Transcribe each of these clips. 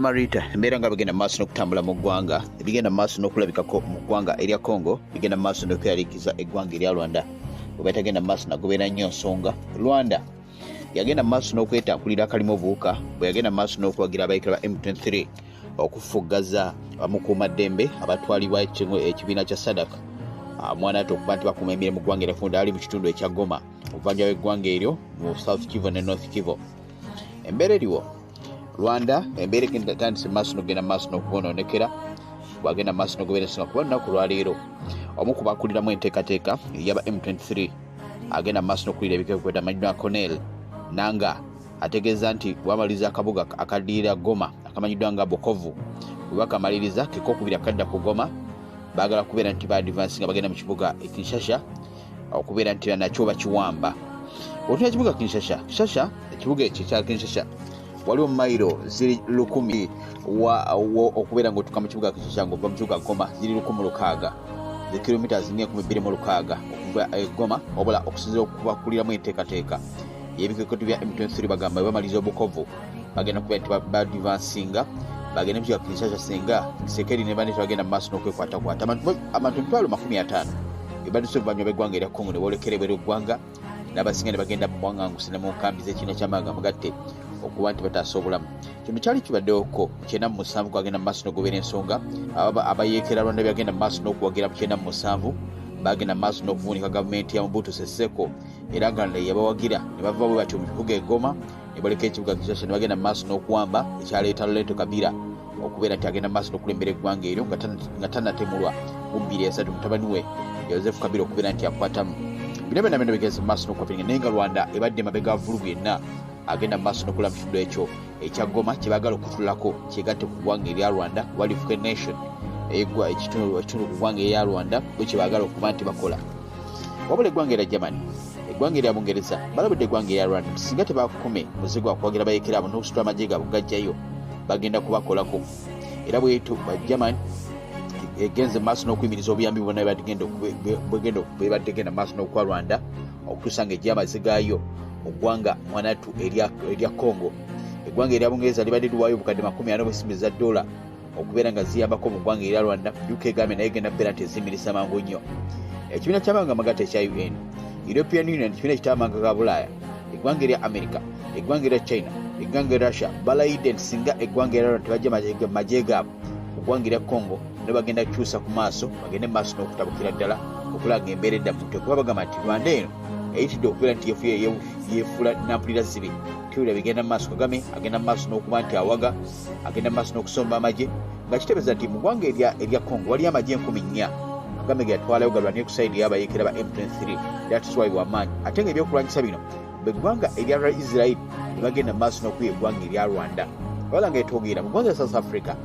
Marita embeera nga bagenda maaso n'okutambula mu ggwanga ebigenda maaso n'okulabikako mu ggwanga erya Congo bigenda maaso n'okweyalikiza eggwanga erya Rwanda bwe batagenda maaso nagobeera nnyo nsonga Rwanda yagenda maaso n'okwetankulira akalimu obuwuka bwe yagenda maaso n'okuwagira abayeekera ba M23 okufuggaza abamukuumaddembe abatwalibwa ekibiina kya Sadaka mwana ate okuba nti bakuuma emirimu mu ggwanga erya ali mu kitundu ekya Goma obuvanjuba bw'eggwanga eryo mu South Kivu ne North Kivu embeera eriwo Rwanda embeera etandise maaso n'okugenda maaso n'okubonoonekera bwagenda maaso n'ogobeera ensonga kuba lunaku lwaleero omu ku bakuliramu enteekateeka ey'aba M23 agenda maaso n'okulira ebikekweta amanyiddwa Colonel Nanga ategeeza nti bwamaliza akabuga akaddirira Goma akamanyiddwa nga Bukovu bwe bakamaliriza kekokubiri akadda ku Goma baagala kubeera nti baadivansi nga bagenda mu kibuga Kinshasa okubeera nti nakyo bakiwamba otuna ekibuga Kinshasa ekibuga ekyo ekya Kinshasa waliwo mailo ziri 100 okubeera ng'otuuka mu kibuga Kinshasa ng'ova mu kibuga Goma ziri 1,600 ze kilometers 2,600 okuva Goma wabula okusinziira okubakuliramu enteekateeka y'ebikekoto bya M23 bagamba bamaliza Bukovu bagenda kubeera nti baadivansinga bagenda mu kibuga Kinshasa singa Sekeri ne bane bagenda mu maaso n'okwekwatakwata abantu 50,000 ebaduse oluvannyuma bw'eggwanga erya Congo ne boolekera ebweru eggwanga n'abasinga ne bagenda mu bwaŋŋangusi ne mu nkambi z'ekibiina ky'amawanga amagatte okuba nti bataasa obulamu kino kyali kibaddewoko mu 97 kwagenda mu maaso n'ogobeera ensonga abayeekera Rwanda byagenda mu maaso n'okuwagira mu 97 bagenda mu maaso n'okuvuunika gavumenti ya Mobutu Sese Seko era nga yabawagira ne bava bwe batyo mu kibuga e Goma ne baleka ekibuga Kinshasa ne bagenda mu maaso n'okuwamba ekyaleeta Loreto Kabila okubeera nti agenda mu maaso n'okulembera eggwanga eryo nga tannatemulwa mu 2003 mutabani we Joseph Kabila okubeera nti akwatamu bino byonna bigeze mu maaso n'okuwapiringa naye nga Rwanda ebadde mabega vulugu yenna agenda maaso n'okulaba mu kitundu ekyo ekya Goma kye baagala okutulako kyegatte ku ggwanga erya Rwanda Walifuke Nation egwa ekitundu ku ggwanga erya Rwanda bwe kye baagala okuba nti bakola wabula eggwanga erya Germany eggwanga erya Bungereza balabudde eggwanga erya Rwanda singa tebakume muzigo wakuwagira abayeekera abo n'okusitula amagye gaabwe gajjayo bagenda kubakolako era bwetu Germany egenze maaso n'okuyimiriza obuyambi bwonna bwebaddegenda maaso n'okuwa Rwanda okutuusa ng'ejja amazzi gaayo mu ggwanga mwanatu erya Congo eggwanga erya Bungereza libadde liwaayo obukadde $40 okubeera nga ziyambako mu ggwanga erya Rwanda UK egambye naye egenda kubeera nti ezimirisa mangu nnyo ekibiina ky'amawanga amagatte ekya UN European Union ekibiina ekitamawanga ga Bulaaya eggwanga erya America eggwanga erya China eggwanga erya Russia balayidde nti singa eggwanga erya Rwanda tebajja magye gaabwe mu ggwanga erya Congo ne bagenda kukyusa ku maaso bagende maaso n'okutabukira ddala okulaga embeera eddamu kuba bagamba nti Rwanda eno eyitidde okubeera nti yeefula nampulira zibi tiwulira bigenda mu maaso Kagame agenda mu maaso n'okuba nti awaga agenda mu maaso n'okusomba amagye nga kitegeeza nti mu ggwanga erya Congo waliyo amagye 4,000 Kagame ge yatwalayo galwanira ku sayidi y'abayeekera ba M23 yatuswalibwa amaanyi ate nga ebyokulwanyisa bino beggwanga erya Israel ne bagenda mu maaso n'okuya eggwanga erya Rwanda wabula nga etwogeera mu ggwanga South Africa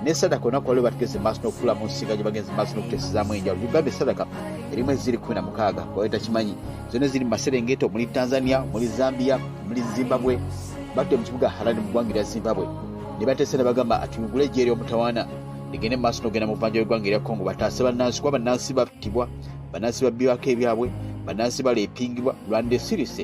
ne Sadaka olunaku lwaleero bategeze maaso n'okutula mu nsinga gye bagenze maaso n'okuteesezaamu enjawulo ugambye Sadaka erimu eziri 16 kwawe takimanyi zonna ziri mu Maserengeta muri Tanzania muri Zambia muri Zimbabwe badde mu kibuga Harare mu ggwanga erya Zimbabwe ne bateese ne bagamba ati mugule ejje ery'omutawaana ligende maaso n'ogenda mu buvanjuba bw'eggwanga erya Congo bataase bannansi kuba bannansi battibwa bannansi babbiwako ebyabwe bannansi baleepingibwa Rwanda esirise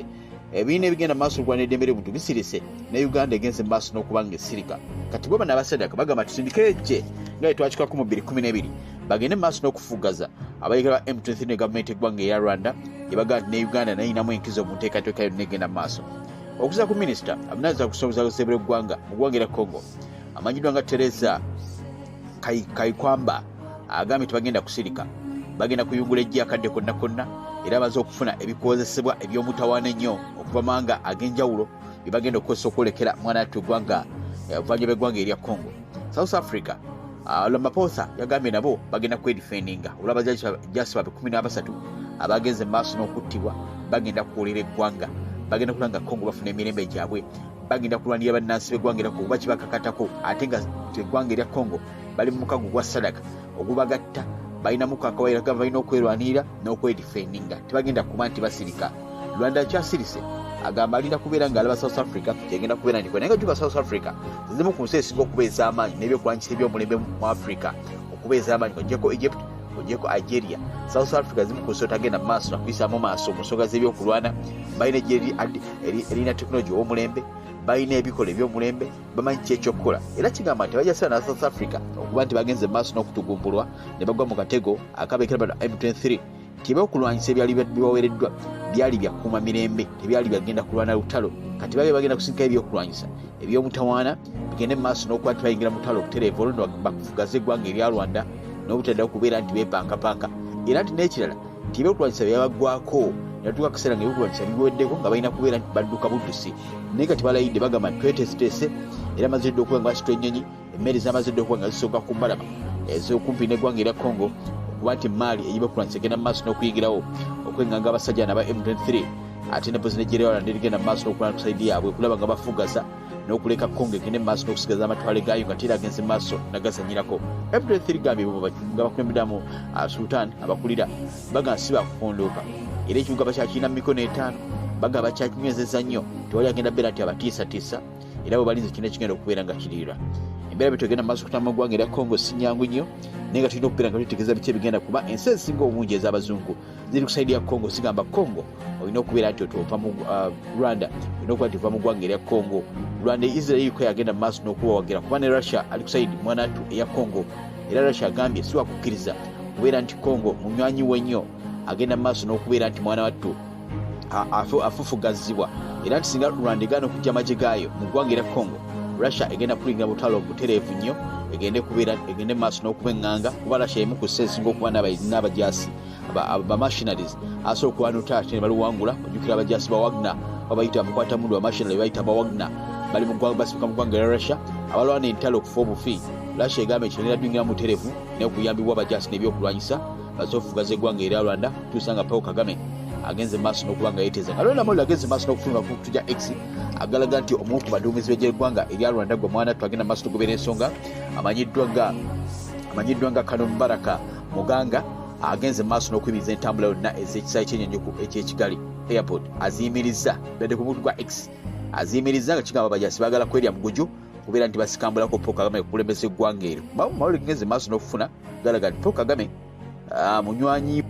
ebiina ebigenda maaso Rwanda eddembe ly'obuntu bisirise ne Uganda egenze maaso n'okuba ng'esirika kati bo bano abasadaka bagamba tusindike ejje nga twakikako mu 2012 bagende maaso n'okufuggaza abayeekera ba M23 ne gavumenti eggwanga erya Rwanda ebagaa nti ne Uganda nayinamu enkizo mu nteekateeka yonna egenda maaso okuza ku minisita avunaanyizibwa ku kusobozesebwa eggwanga mu ggwanga erya Congo amanyiddwa nga Teresa Kayikwamba agambye tebagenda kusirika bagenda kuyungula ejje akadde konna era amaze okufuna ebikozesebwa eby'omutawaana ennyo okuva manga ag'enjawulo bye bagenda okukozesa okwolekera mwana atu eggwanga obuvanjuba bw'eggwanga erya Congo South Africa Ramaphosa yagambye nabo bagenda kwedifendinga olwaba jasi babe 13 abagenze maaso n'okuttibwa bagenda kuwolera eggwanga bagenda kulanga Congo bafuna emirembe gyabwe bagenda kulwanira bannansi b'eggwanga erya Congo bakibakakatako ate nga eggwanga erya Congo bali mu mukago gwa Sadaka ogubagatta balina mukakawaira gava balina okwerwanira n'okwedifendinga tebagenda kuba nti basirika Rwanda kyasirise agamba alina kubeera ng'alaba South Africa yagenda kubeera ndiko naye nga juba South Africa zimu ku nsi esinga okubeeza amaanyi n'ebyokulwanyisa eby'omulembe mu Africa okubeeza amaanyi ojjeko Egypt ojjeko Algeria South Africa zimu ku nsi otagenda mu maaso nakuyisaamu maaso mu nsonga z'ebyokulwana balina erina tekinologi ow'omulembe balina ebikola ebyomulembe bamanyi ki ekyokukola era kigamba nti bajasana na South Africa okuba nti bagenze maaso n'okutugumbulwa ne bagwa mu katego akabeekera bano M23 tibaakulwanyisa ebyali bibaweereddwa byali byakuuma mirembe tebyali byagenda kulwana lutalo kati babe bagenda kusindika ebyokulwanyisa ebyomutawaana bigende mu maaso n'okuba nti bayingira mu lutalo okutereeva olwo bakufugaza eggwanga erya Rwanda n'obutaddawo kubeera nti beepankapanka era nti n'ekirala nti ebyokulwanyisa byabagwako natuka akaseera nga ebyokulwanyisa biweddeko nga balina kubeera nti badduka buddusi naye kati balayidde bagamba nti tweteeseteese era amazidde okuba nga basitula ennyonyi emmere z'amazidde okuba nga zisooka ku mbalama ez'okumpi n'eggwanga erya Congo okuba nti maali ey'ebyokulwanyisa egenda mu maaso n'okuyingirawo okwenganga abasajja naba M23 ate ne President Rwanda erigenda mu maaso n'okulwana kusayidi yaabwe kulaba nga bafugaza n'okuleka Congo egende mu maaso n'okusigaza amatwale gaayo nga tera agenze mu maaso nagazanyirako M23 gambye nga bakulemberamu Sultan abakulira bagamba si bakukondoka era ekibuga bakyakirina mu mikono 5 bagamba bakyakinywezeza nnyo tewali agenda beera nti abatiisatiisa era bwe balinze kirina ekigenda okubeera nga kiriira embeera betwegenda mu maaso okutama mu ggwanga erya Congo si nnyangu nnyo naye nga tulina okubeera nga tutegeeza biki ebigenda kuba ensi ezisinga obungi ez'abazungu ziri ku sayidi ya Congo zigamba Congo olina okubeera nti otova mu Rwanda olina okuba nti ova mu ggwanga erya Congo Rwanda Israel ko yagenda mu maaso n'okubawagira kuba ne Russia ali ku sayidi mwanatu eya Congo era Russia agambye si wakukkiriza kubeera nti Congo munywanyi we nnyo agenda mu maaso n'okubeera nti mwana wattu afufugazibwa era nti singa Rwanda egaana okujja amagye gaayo mu ggwanga erya Congo Russia egenda kulinga butalo obutereevu nnyo egende maaso n'okuba eŋŋanga kuba Russia emu ku sso ezisinga okuba n'abajaasi bamachineries asobola okuba n'otaate ne baluwangula ojjukira abajaasi ba Wagner babayita mukwata mundu wa machinery bayita ba Wagner bali mu ggwanga basituka mu ggwanga erya Russia abalwana entalo okufa obufi Russia egamba ekirina ddwingira mutereevu n'okuyambibwa abajaasi n'ebyokulwanyisa bazofugaza eggwanga erya Rwanda tuusa nga Paul Kagame agenze maaso n'okuba nga yeeteeza nga Lona Molo agenze maaso n'okufuluma ku tujja X agalaga nti omu ku baduumizi b'eggwanga erya Rwanda gwe mwana twagenda maaso tugoberera ensonga amanyiddwa nga Kano Mbaraka Muganga agenze maaso n'okuyimiriza entambula yonna ez'ekisaayi ky'ennyonyi eky'ekigali airport aziyimiriza badde ku muntu gwa X aziyimiriza nga kigamba abajaasi baagala kwerya muguju kubeera nti basikambulako Paul Kagame kulembesa eggwanga eryo mawulire genze maaso n'okufuna galaga nti Paul Kagame munywanyi